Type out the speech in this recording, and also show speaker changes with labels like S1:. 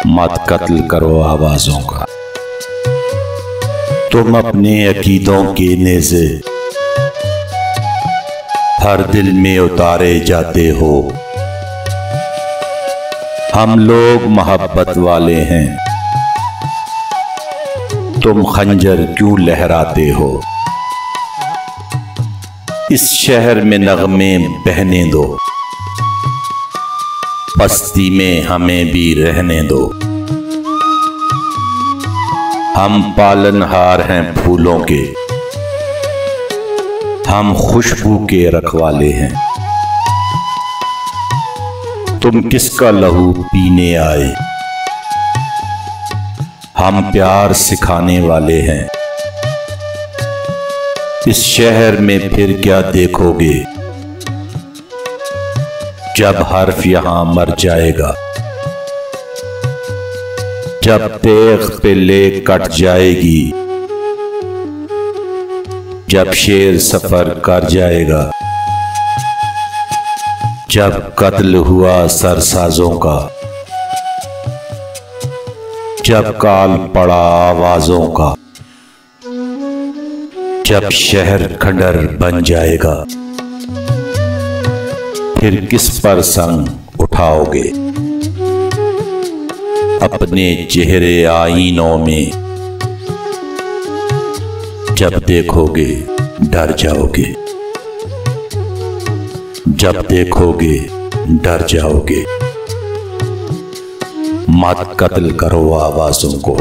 S1: मत कत्ल करो आवाज़ों का। तुम अपने अकीदों के नेज़े हर दिल में उतारे जाते हो। हम लोग मोहब्बत वाले हैं, तुम खंजर क्यों लहराते हो। इस शहर में नगमे बहने दो, बस्ती में हमें भी रहने दो। हम पालनहार हैं फूलों के, हम खुशबू के रखवाले हैं। तुम किसका लहू पीने आए, हम प्यार सिखाने वाले हैं। इस शहर में फिर क्या देखोगे, जब हर्फ यहां मर जाएगा, जब तेग पे ले कट जाएगी, जब शेर सफर कर जाएगा, जब कत्ल हुआ सरसाजों का, जब काल पड़ा आवाजों का, जब शहर खंडर बन जाएगा, फिर किस पर संग उठाओगे। अपने चेहरे आईनों में जब देखोगे डर जाओगे, जब देखोगे डर जाओगे। मत कत्ल करो आवाज़ों को।